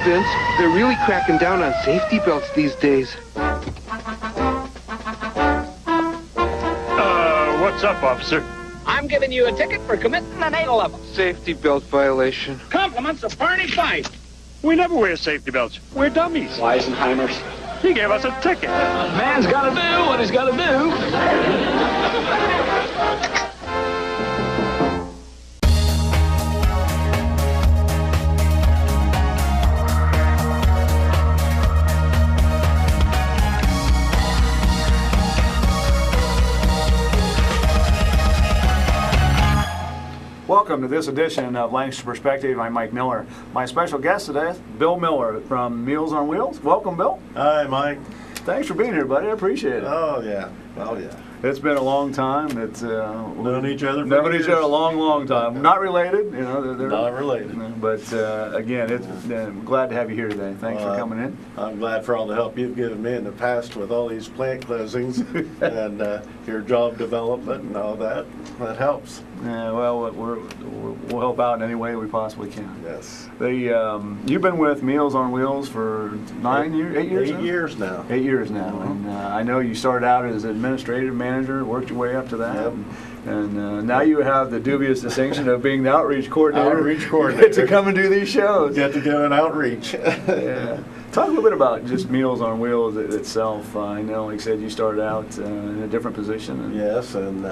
Vince. They're really cracking down on safety belts these days. What's up, officer? I'm giving you a ticket for committing an 811. Safety belt violation. Compliments of Barney Fife. We never wear safety belts. We're dummies. Weisenheimers. He gave us a ticket. Man's got to do what he's got to do. Welcome to this edition of Lancaster Perspective. I'm Mike Miller. My special guest today is Bill Miller from Meals on Wheels. Welcome, Bill. Hi, Mike. Thanks for being here, buddy. I appreciate it. Oh, yeah. Oh, yeah. It's been a long time. It's known each other for known years. each other a long, long time. Not related, you know. They're not related. But again, I'm glad to have you here today. Thanks for coming in. I'm glad for all the help you've given me in the past with all these plant closings and your job development and all that. That helps. Yeah, well, we'll help out in any way we possibly can. Yes. You've been with Meals on Wheels for 8 years? 8 years now. 8 years now. And I know you started out as administrative manager, worked your way up to that. Yep. And now you have the dubious distinction of being the outreach coordinator. Outreach coordinator. To come and do these shows. Get to go and outreach. Yeah. Talk a little bit about just Meals on Wheels itself. I know, like I said, you started out in a different position. Yes, and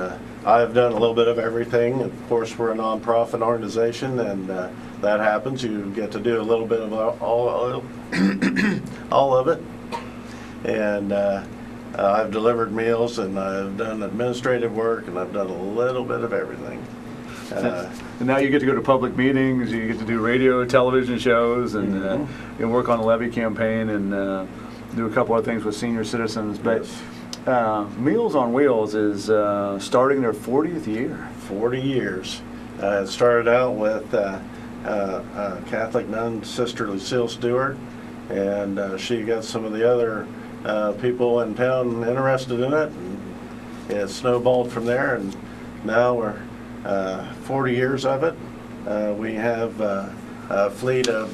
I've done a little bit of everything. Of course, we're a nonprofit organization, and that happens. You get to do a little bit of all of it. And I've delivered meals, and I've done administrative work, and I've done a little bit of everything. And now you get to go to public meetings, you get to do radio, television shows, and work on the levy campaign, and do a couple of things with senior citizens. But Meals on Wheels is starting their 40th year. 40 years. It started out with Catholic nun, Sister Lucille Stewart, and she got some of the other people in town interested in it, and it snowballed from there, and now we're 40 years of it. We have a fleet of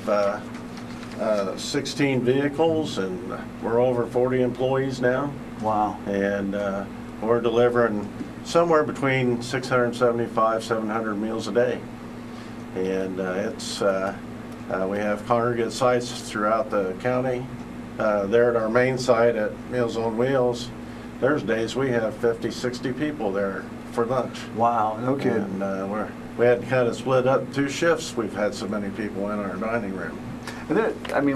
16 vehicles, and we're over 40 employees now. Wow. And we're delivering somewhere between 675, 700 meals a day. And we have congregate sites throughout the county. There at our main site at Meals on Wheels, there's days we have 50, 60 people there for lunch. Wow, no kidding. And we had to kind of split up 2 shifts. We've had so many people in our dining room. And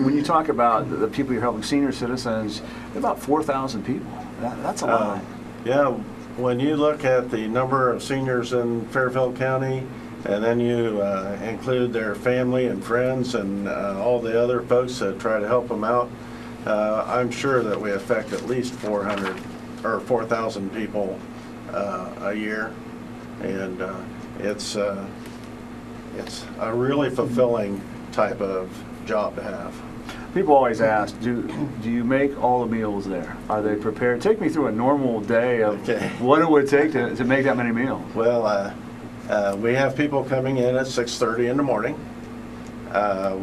when you talk about the people you're helping, senior citizens, about 4,000 people. That's a lot. Yeah, when you look at the number of seniors in Fairfield County, and then you include their family and friends and all the other folks that try to help them out, I'm sure that we affect at least 400 or 4,000 people a year, and it's a really fulfilling type of job to have. People always ask, do you make all the meals there? Are they prepared? Take me through a normal day of what it would take to make that many meals. Well, we have people coming in at 6:30 in the morning.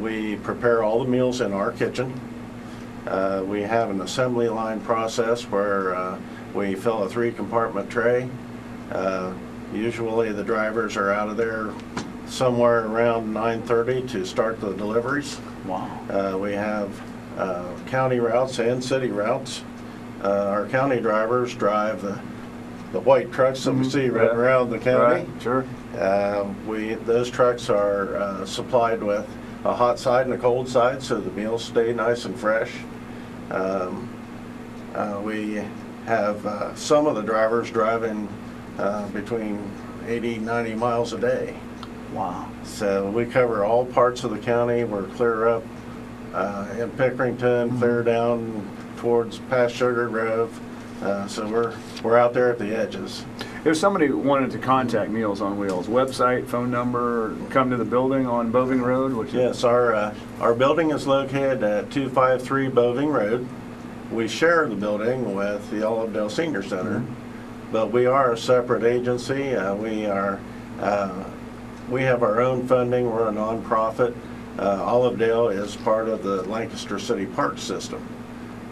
We prepare all the meals in our kitchen. We have an assembly line process where we fill a 3-compartment tray. Usually the drivers are out of there somewhere around 9:30 to start the deliveries. Wow. We have county routes and city routes. Our county drivers drive the white trucks that we see right around the county. Right. Sure. Those trucks are supplied with a hot side and a cold side, so the meals stay nice and fresh. We have some of the drivers driving between 80, 90 miles a day. Wow. So we cover all parts of the county. We're clear up in Pickerington, clear down towards past Sugar Grove. So we're out there at the edges. If somebody wanted to contact Meals on Wheels, website, phone number, come to the building on Boving Road? Yes, our building is located at 253 Boving Road. We share the building with the Olivedale Senior Center, but we are a separate agency. We have our own funding. We're a nonprofit. Olivedale is part of the Lancaster City Park system.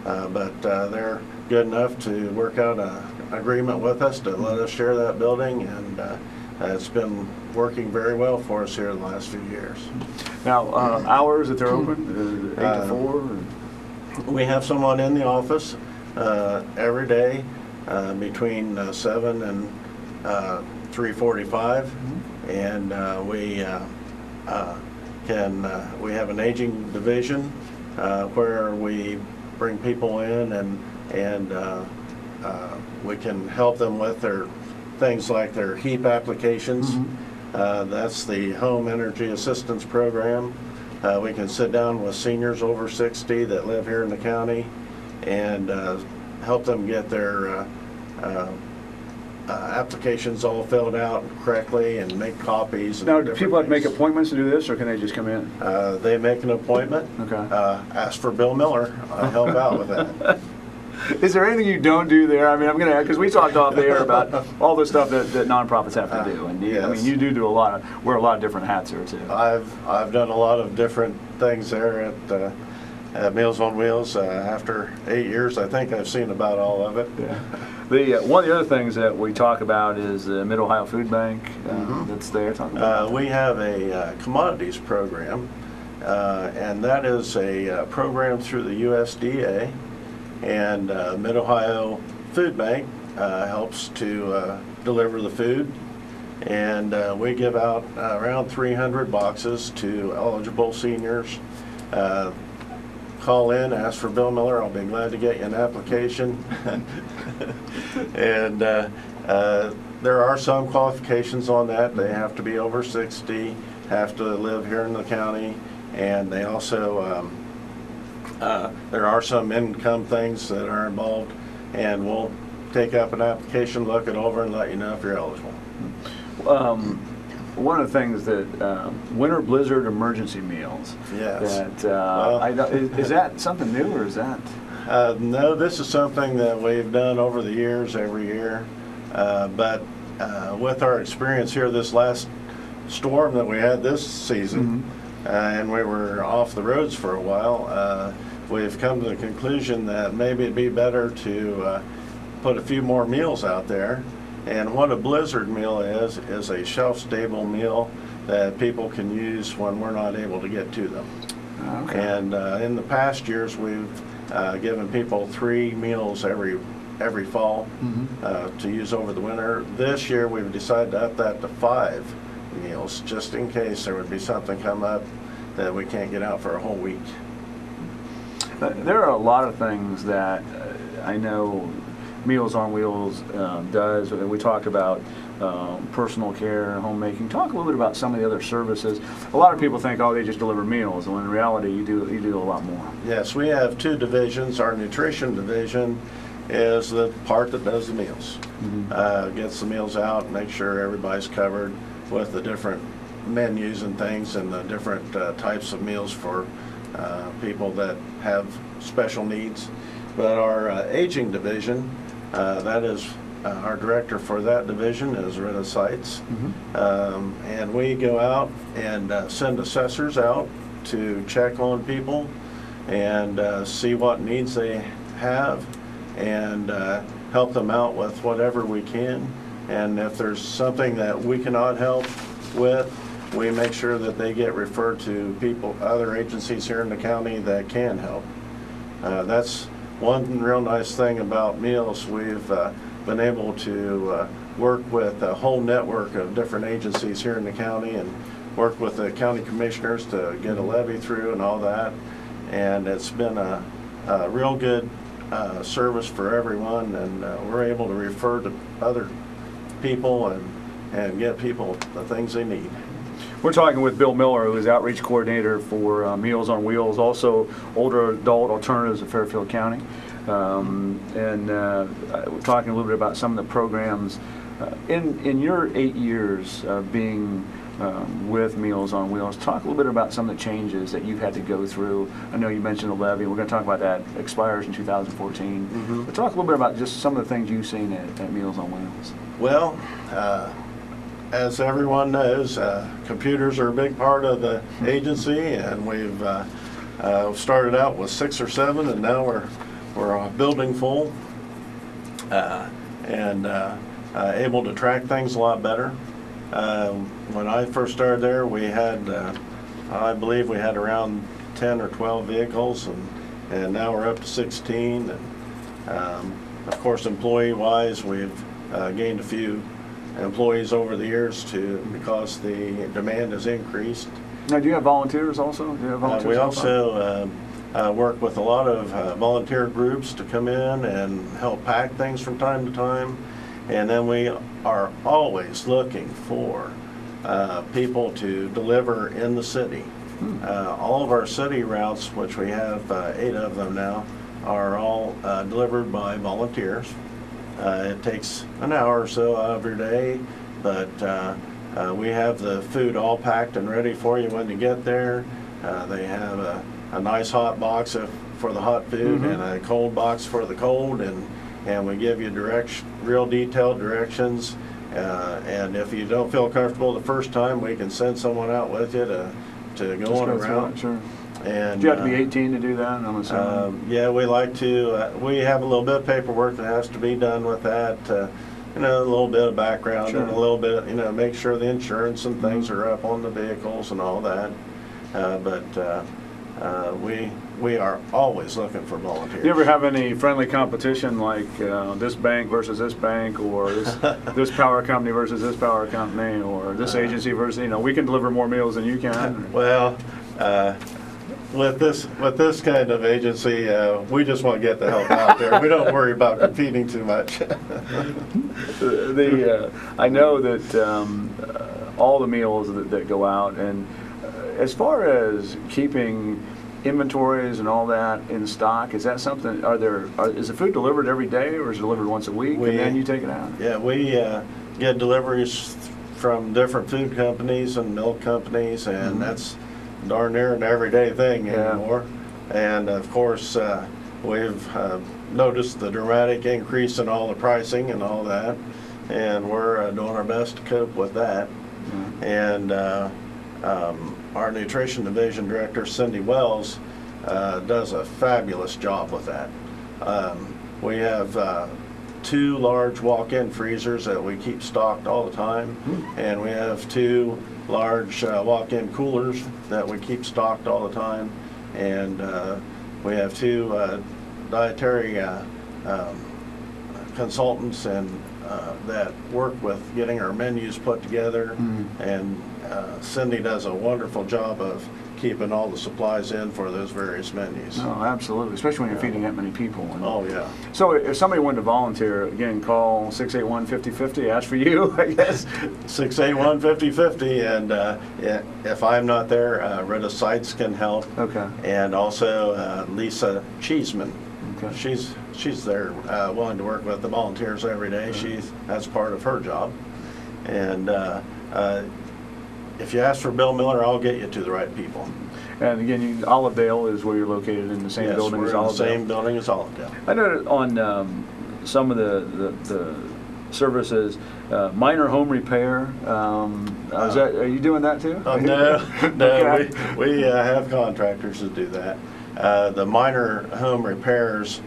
But they're good enough to work out an agreement with us to let us share that building, and it's been working very well for us here in the last few years. Now, hours that they're open, 8 to 4? Or? We have someone in the office every day between 7 and 3:45, and we have an aging division where we bring people in and we can help them with their things like their HEAP applications. That's the Home Energy Assistance Program. We can sit down with seniors over 60 that live here in the county and help them get their applications all filled out correctly and make copies. Now, do people have to make appointments to do this, or can they just come in? They make an appointment. Okay. Ask for Bill Miller. I help out with that. Is there anything you don't do there? I mean, I'm gonna, because we talked off the air about all the stuff that nonprofits have to do, and yes. I mean, you do a lot of, wear a lot of different hats there too. I've done a lot of different things there at Meals on Wheels. After 8 years, I think I've seen about all of it. Yeah. One of the other things that we talk about is the Mid-Ohio Food Bank that's there. Talk about We have a commodities program, and that is a program through the USDA, and Mid-Ohio Food Bank helps to deliver the food, and we give out around 300 boxes to eligible seniors. Call in, ask for Bill Miller. I'll be glad to get you an application. And there are some qualifications on that. They have to be over 60, have to live here in the county, and they also there are some income things that are involved, and we'll take up an application, look it over, and let you know if you're eligible. One of the things that winter blizzard emergency meals. Yes. That is that something new, or is that? No, this is something that we've done over the years, every year. But with our experience here, this last storm that we had this season, and we were off the roads for a while, we've come to the conclusion that maybe it'd be better to put a few more meals out there. And what a blizzard meal is a shelf-stable meal that people can use when we're not able to get to them. Okay. And in the past years, we've given people 3 meals every fall to use over the winter. This year, we've decided to up that to 5 meals, just in case there would be something come up that we can't get out for a whole week. There are a lot of things that I know Meals on Wheels does. We talked about personal care, homemaking. Talk a little bit about some of the other services. A lot of people think, oh, they just deliver meals, when in reality you do a lot more. Yes, we have 2 divisions. Our nutrition division is the part that does the meals. Gets the meals out, makes sure everybody's covered with the different menus and things, and the different types of meals for people that have special needs. But our aging division, that is our director for that division is Rita Seitz. And we go out and send assessors out to check on people and see what needs they have, and help them out with whatever we can. And if there's something that we cannot help with, we make sure that they get referred to other agencies here in the county that can help. That's one real nice thing about meals. We've been able to work with a whole network of different agencies here in the county, and work with the county commissioners to get a levy through and all that. And it's been a real good service for everyone, and we're able to refer to other people and get people the things they need. We're talking with Bill Miller, who is Outreach Coordinator for Meals on Wheels, also Older Adult Alternatives of Fairfield County. We're talking a little bit about some of the programs. In your 8 years of being with Meals on Wheels, talk a little bit about some of the changes that you've had to go through. I know you mentioned the levy. We're going to talk about that. Expires in 2014. But talk a little bit about just some of the things you've seen at Meals on Wheels. Well, as everyone knows, computers are a big part of the agency, and we've started out with 6 or 7, and now we're a building full, and able to track things a lot better. When I first started there, we had, I believe we had around 10 or 12 vehicles, and now we're up to 16. And of course, employee-wise, we've gained a few employees over the years because the demand has increased. Now, do you have volunteers also? Do you have volunteers? We also work with a lot of volunteer groups to come in and help pack things from time to time. And then we are always looking for people to deliver in the city. All of our city routes, which we have 8 of them now, are all delivered by volunteers. It takes an hour or so out of your day, but we have the food all packed and ready for you when you get there. They have a nice hot box for the hot food and a cold box for the cold, and we give you real detailed directions. And if you don't feel comfortable the first time, we can send someone out with you to go on around. Sure. And do you have to be 18 to do that? I'm assuming. Yeah, we like to. We have a little bit of paperwork that has to be done with that. A little bit of background and a little bit, make sure the insurance and things are up on the vehicles and all that. We are always looking for volunteers. Do you ever have any friendly competition, like this bank versus this bank, or this power company versus this power company, or this agency versus, we can deliver more meals than you can? Well, with this kind of agency, we just want to get the help out there. We don't worry about competing too much. I know that all the meals that go out, and as far as keeping inventories and all that in stock, is that something? Is the food delivered every day, or is it delivered once a week and then you take it out? Yeah, we get deliveries from different food companies and milk companies, and that's darn near an everyday thing anymore. And of course, we've noticed the dramatic increase in all the pricing and all that, and we're doing our best to cope with that. And our nutrition division director, Cindy Wells, does a fabulous job with that. We have 2 large walk-in freezers that we keep stocked all the time, and we have 2 large walk-in coolers that we keep stocked all the time, and we have 2 dietary consultants that work with getting our menus put together, and Cindy does a wonderful job of keeping all the supplies in for those various menus. Oh, absolutely, especially when you're feeding that many people. Oh, yeah. So if somebody wanted to volunteer, again, call 681-5050, ask for you, I guess. 681-5050, and if I'm not there, Rita Seitz can help. Okay. And also Lisa Cheeseman. Okay. She's there willing to work with the volunteers every day. That's part of her job. And if you ask for Bill Miller, I'll get you to the right people. And again, Olivedale is where you're located, in the same building as Olivedale? Yes, we're in the same building as Olivedale. I know on some of the services, minor home repair, are you doing that too? No, Okay. we have contractors that do that. The minor home repairs,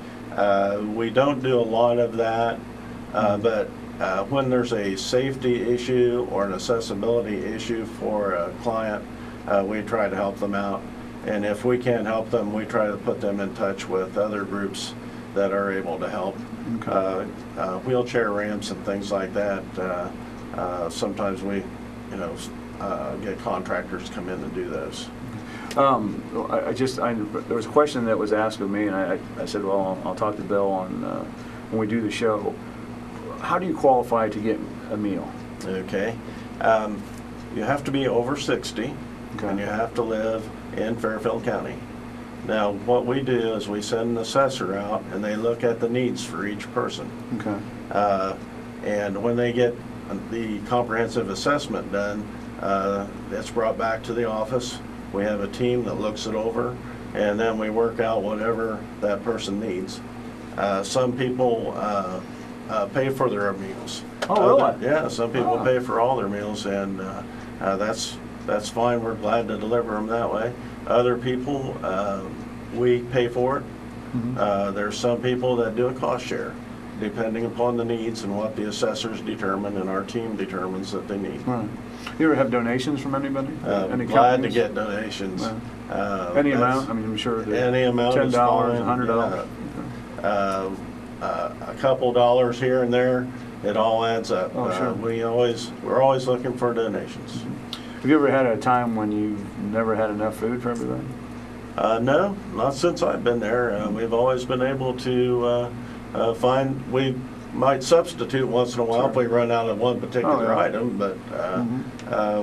we don't do a lot of that, but when there's a safety issue or an accessibility issue for a client, we try to help them out. And if we can't help them, we try to put them in touch with other groups that are able to help. Okay. Wheelchair ramps and things like that. Sometimes we, get contractors to come in and do those. There was a question that was asked of me, and I said, well, I'll talk to Bill on when we do the show. How do you qualify to get a meal? Okay. You have to be over 60, and you have to live in Fairfield County. Now, what we do is we send an assessor out, and they look at the needs for each person. Okay. And when they get the comprehensive assessment done, it's brought back to the office. We have a team that looks it over, and then we work out whatever that person needs. Some people pay for their meals. Oh, really? Yeah, some people Ah. pay for all their meals, and that's fine. We're glad to deliver them that way. Other people, we pay for it. There's some people that do a cost share, depending upon the needs and what the assessors determine and our team determines that they need. Right. You ever have donations from anybody? Any Glad companies? to get donations. Any That's- amount? I mean, I'm sure that Any amount is $10, fine. $100. A couple dollars here and there, it all adds up. Oh, sure. We're always looking for donations. Have you ever had a time when you've never had enough food for everybody? No, not since I've been there. We've always been able to find, we might substitute once in a while if we run out of one particular item, but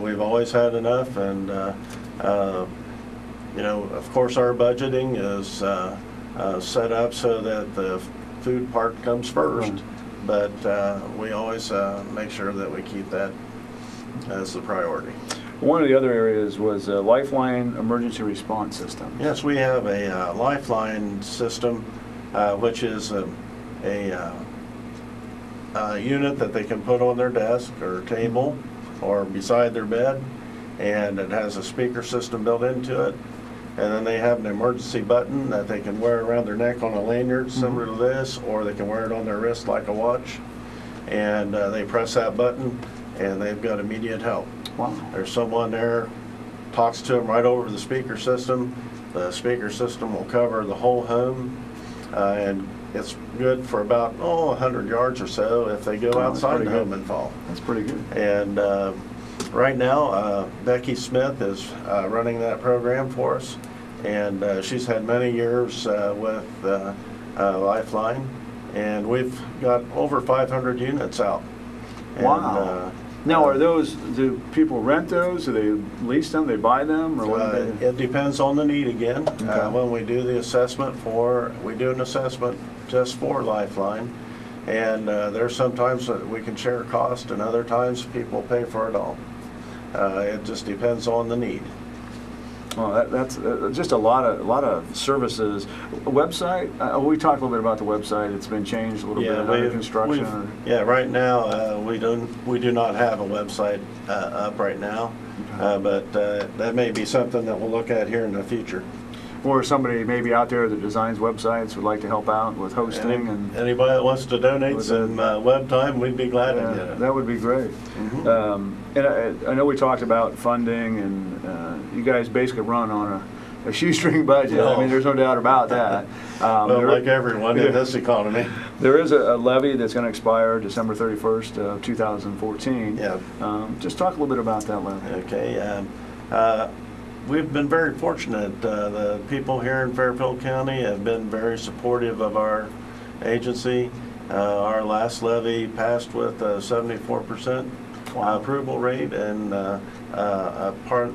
we've always had enough. And, you know, of course, our budgeting is set up so that the food part comes first. But we always make sure that we keep that as the priority. One of the other areas was a Lifeline emergency response system. Yes, we have a Lifeline system, which is a unit that they can put on their desk or table or beside their bed, and it has a speaker system built into it. And then they have an emergency button that they can wear around their neck on a lanyard similar to this, or they can wear it on their wrist like a watch. And they press that button and they've got immediate help. Wow. There's someone there, talks to them right over the speaker system. The speaker system will cover the whole home, and it's good for about 100 yards or so if they go Oh, outside the pretty home good. and fall. That's pretty good. And right now, Becky Smith is running that program for us, and she's had many years with Lifeline, and we've got over 500 units out. Wow. Now, do people rent those? Do they lease them? They buy them? Or what do they? It depends on the need again. Okay. When we do the assessment we do an assessment just for Lifeline, and there's sometimes that we can share cost, and other times people pay for it all. It just depends on the need. Well, that's just a lot of services. Website? We talked a little bit about the website. It's been changed a little bit under construction. Yeah, right now we do not have a website up right now, but that may be something that we'll look at here in the future. Or somebody maybe out there that designs websites would like to help out with hosting and Anybody that wants to donate some web time, we'd be glad to get it. that would be great. And I know we talked about funding, and you guys basically run on a shoestring budget. I mean, there's no doubt about that. Well, like everyone in this economy. There is a levy that's going to expire December 31st of 2014. Yeah. Just talk a little bit about that levy. Okay. We've been very fortunate. The people here in Fairfield County have been very supportive of our agency. Our last levy passed with a 74% approval rate, and that part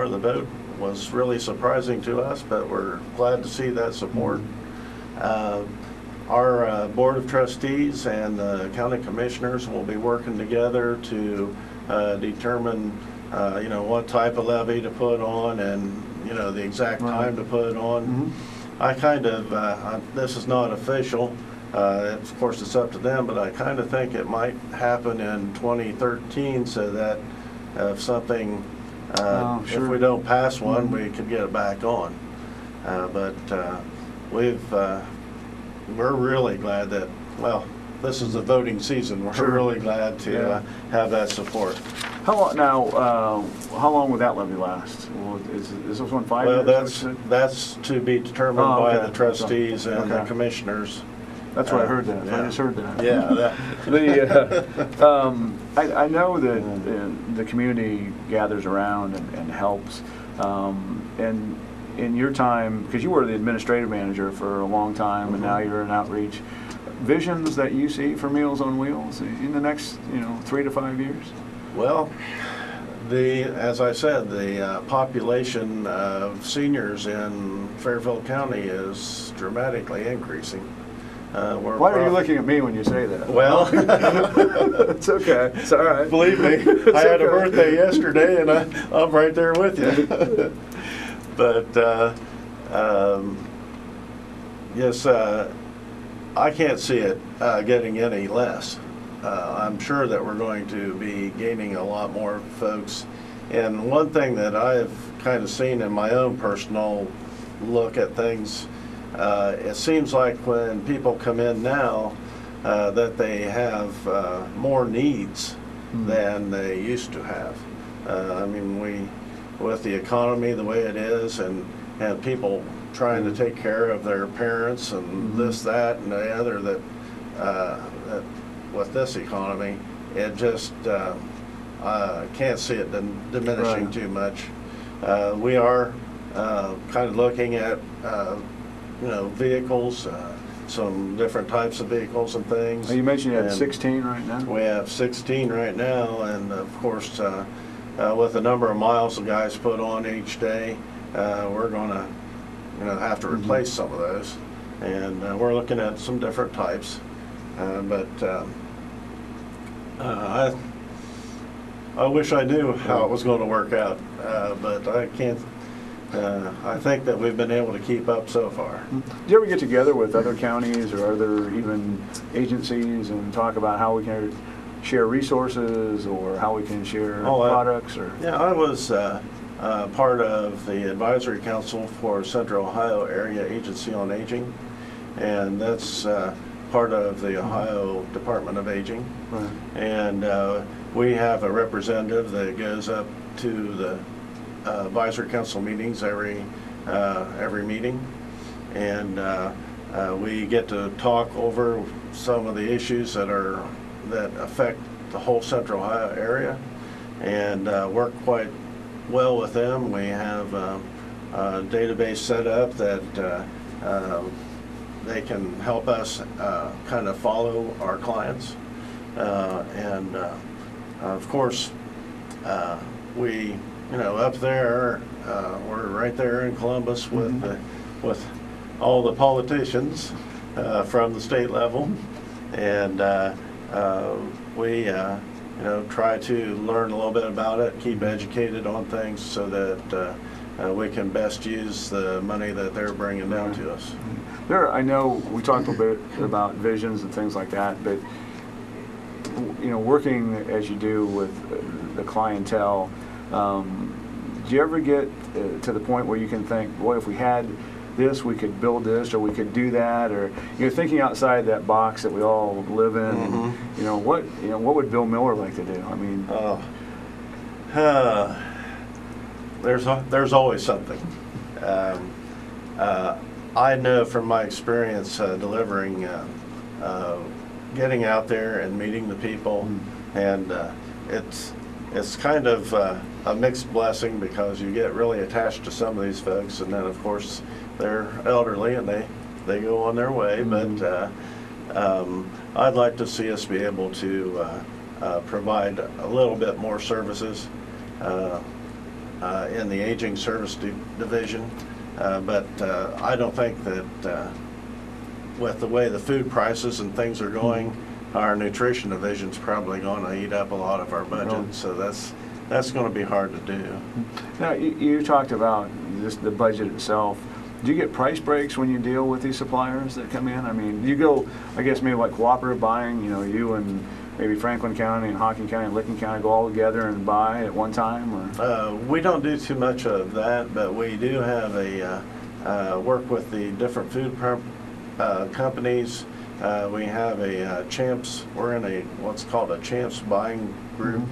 of the vote was really surprising to us, but we're glad to see that support. Our Board of Trustees and the County Commissioners will be working together to determine what type of levy to put on, and the exact time to put it on. I kind of this is not official, of course it's up to them, but I kind of think it might happen in 2013, so that if something if we don't pass one, we could get it back on. But we're really glad that, this is the voting season. We're really glad to have that support. How long will that levy last? Is this one 5 years? Well, that's to be determined by the trustees and the commissioners. That's what I heard that. I just heard that. Yeah. I know that the community gathers around and helps. And in your time, because you were the administrative manager for a long time, and now you're in outreach, visions that you see for Meals on Wheels in the next 3 to 5 years? Well, as I said, the population of seniors in Fairfield County is dramatically increasing. Why are you looking at me when you say that? Well, it's okay. It's all right. Believe me, I had a birthday yesterday, and I'm right there with you. But yes, I can't see it getting any less. I'm sure that we're going to be gaining a lot more folks. And one thing that I've kind of seen in my own personal look at things, it seems like when people come in now, that they have more needs than they used to have. I mean, with the economy the way it is, and people trying to take care of their parents and this, that, and the other, that with this economy, it just can't see it diminishing too much. We are kind of looking at vehicles, some different types of vehicles and things. You mentioned you had 16 right now? We have 16 right now, and of course, with the number of miles the guys put on each day, we're going to have to replace some of those. And we're looking at some different types. I wish I knew how it was going to work out, but I can't. I think that we've been able to keep up so far. Do you ever get together with other counties or other even agencies and talk about how we can share resources or how we can share products? Yeah, I was part of the advisory council for Central Ohio Area Agency on Aging, and that's part of the Ohio Department of Aging. Right. And we have a representative that goes up to the advisory council meetings every meeting, and we get to talk over some of the issues that affect the whole Central Ohio area, and work quite well with them. We have a database set up that they can help us kind of follow our clients, and of course we up there, we're right there in Columbus with all the politicians from the state level, and we try to learn a little bit about it, keep educated on things, so that we can best use the money that they're bringing down to us. I know we talked a little bit about visions and things like that, but working as you do with the clientele, do you ever get to the point where you can think, boy, if we had this, we could build this, or we could do that, or thinking outside that box that we all live in? And, what would Bill Miller like to do? I mean, there's always something. I know from my experience delivering, getting out there and meeting the people, and it's kind of a mixed blessing, because you get really attached to some of these folks, and then of course they're elderly and they go on their way. But I'd like to see us be able to provide a little bit more services in the aging service division, but I don't think that with the way the food prices and things are going, our nutrition division's probably going to eat up a lot of our budget. So that's going to be hard to do. Now, you talked about just the budget itself. Do you get price breaks when you deal with these suppliers that come in? I mean, you go, I guess maybe like cooperative buying, you and maybe Franklin County and Hocking County and Licking County go all together and buy at one time? Or? We don't do too much of that, but we do have work with the different food companies. We have a Champs, we're in what's called a Champs buying group,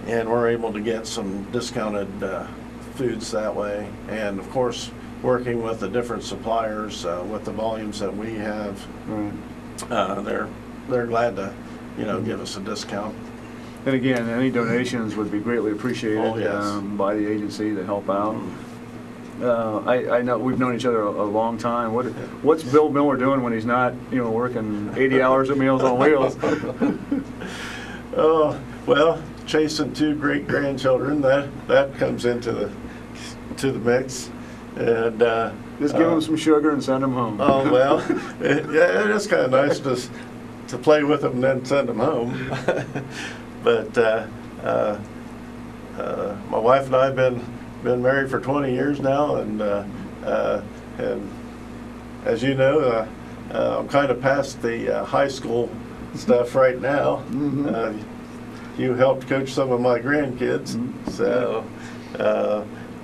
and we're able to get some discounted foods that way. And of course, working with the different suppliers with the volumes that we have, they're glad to give us a discount. And again, any donations would be greatly appreciated by the agency to help out. I know we've known each other a long time. What's Bill Miller doing when he's not, working 80 hours at Meals on Wheels? Oh, well, chasing 2 great grandchildren, that comes into the mix, and just give them some sugar and send them home. Oh well, it is kind of nice to play with them and then send them home. But my wife and I have been married for 20 years now, and as you know, I'm kind of past the high school stuff right now. You helped coach some of my grandkids, so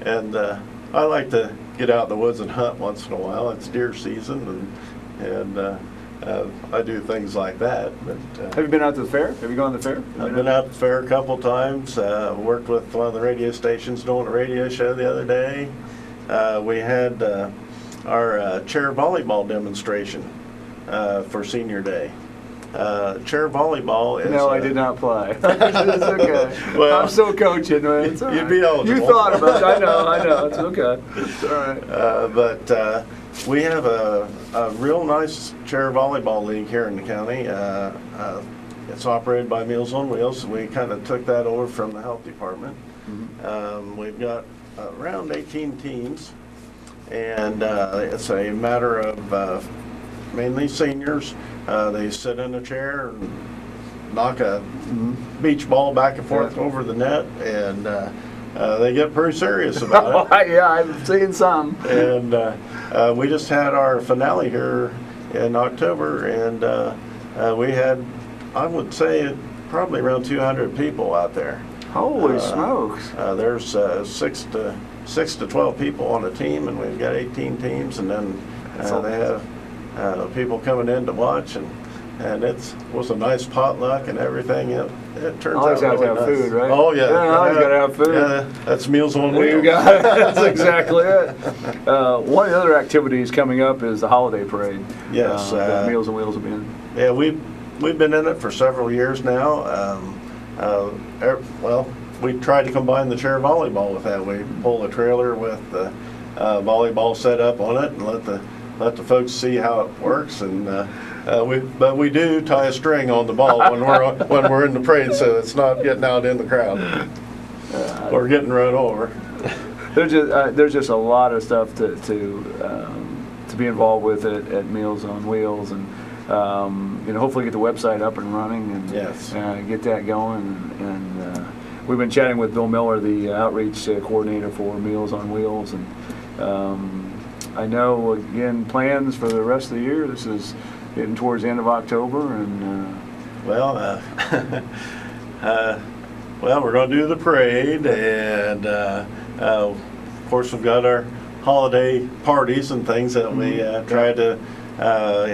and I like to get out in the woods and hunt once in a while. It's deer season, and I do things like that. But Have you been out to the fair? Have you gone to the fair? I've been out to the fair a couple times. Worked with one of the radio stations doing a radio show the other day. We had our chair volleyball demonstration for Senior Day. Chair volleyball is... No, I did not play. It's okay. Well, I'm still coaching, man. It's all you'd right. be eligible. You thought about it. I know. It's okay. It's all right. But we have a real nice chair volleyball league here in the county. It's operated by Meals on Wheels. We kind of took that over from the health department. We've got around 18 teams, and it's a matter of mainly seniors. They sit in a chair and knock a beach ball back and forth over the net, and they get pretty serious about it. Yeah, I've seen some. And we just had our finale here in October, and we had, I would say, probably around 200 people out there. Holy smokes! There's 6 to 12 people on a team, and we've got 18 teams, and then they have people coming in to watch, and it was a nice potluck and everything. It turns Always out have to really have nice. food, right? Oh yeah, Yeah, always gotta have food. Yeah, that's Meals on Wheels. You got it. That's exactly it. One of the other activities coming up is the holiday parade. Yes, that Meals on Wheels will be in. Yeah, we've been in it for several years now. Well, we tried to combine the chair volleyball with that. We pull a trailer with the volleyball set up on it and let the folks see how it works. And but we do tie a string on the ball when we're in the parade, so it's not getting out in the crowd or getting run over. There's just a lot of stuff to be involved with at Meals on Wheels, and hopefully get the website up and running and Yes. Get that going. And we've been chatting with Bill Miller, the outreach coordinator for Meals on Wheels, and I know, again, plans for the rest of the year. This is getting towards the end of October, and Well, we're going to do the parade, and of course we've got our holiday parties and things that we try to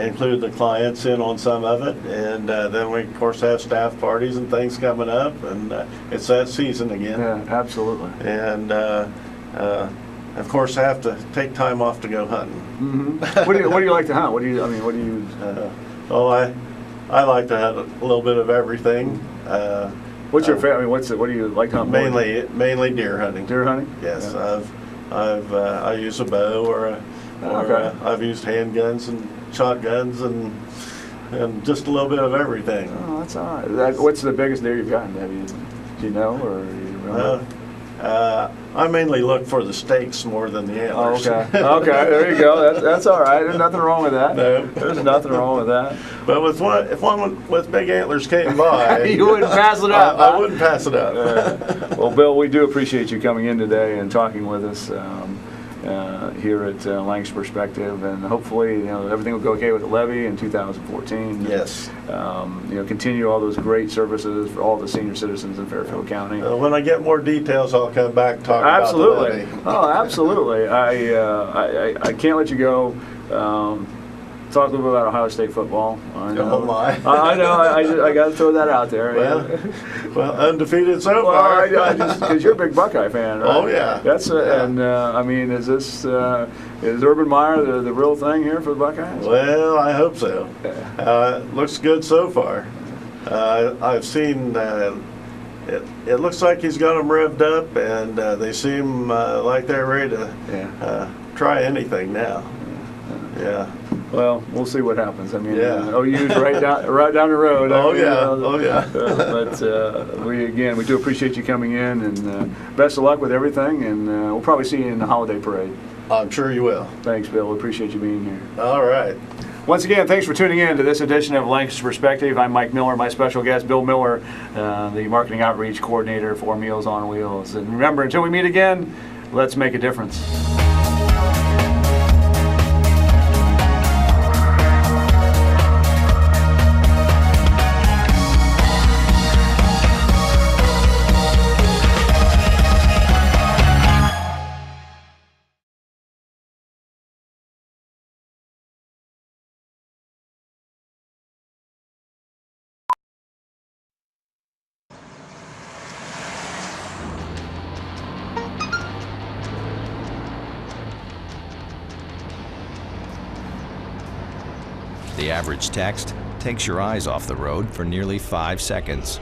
include the clients in on some of it, and then we of course have staff parties and things coming up, and it's that season again. yeah, absolutely. And of course I have to take time off to go hunting. What do you like to hunt? What do you? Well, I like to have a little bit of everything. What's your favorite? What do you like to hunt? more? Mainly deer hunting. Deer hunting. Yes, Yeah. I use a bow or Okay. I've used handguns and shotguns and just a little bit of everything. Oh, that's all right. What's the biggest deer you've gotten? Do you know, or do you remember? I mainly look for the steaks more than the Oh, antlers. okay. Okay, there you go. That's all right. There's nothing wrong with that. No. There's nothing wrong with that. But if one with big antlers came by, You wouldn't pass it up. I wouldn't pass it up. Well, Bill, we do appreciate you coming in today and talking with us here at Lancaster Perspective, and hopefully, everything will go okay with the levy in 2014. Yes. Continue all those great services for all the senior citizens in Fairfield County. When I get more details, I'll come back and talk Absolutely. about the levy. Oh, absolutely. I can't let you go. Talk a little bit about Ohio State football. I know. Oh, my. I know. I got to throw that out there. Well, undefeated so Well, far. because you're a big Buckeye fan, right? Oh, yeah. That's Yeah. and is this is Urban Meyer the real thing here for the Buckeyes? Well, I hope so. Looks good so far. I've seen it looks like he's got them revved up, and they seem like they're ready to try anything now. Yeah. Well, we'll see what happens. Yeah. OU's right down the road. Oh, yeah. But we do appreciate you coming in, and best of luck with everything, and we'll probably see you in the holiday parade. I'm sure you will. Thanks, Bill. We appreciate you being here. All right. Once again, thanks for tuning in to this edition of Lancaster Perspective. I'm Mike Miller, my special guest, Bill Miller, the Marketing Outreach Coordinator for Meals on Wheels. And remember, until we meet again, let's make a difference. The average text takes your eyes off the road for nearly 5 seconds.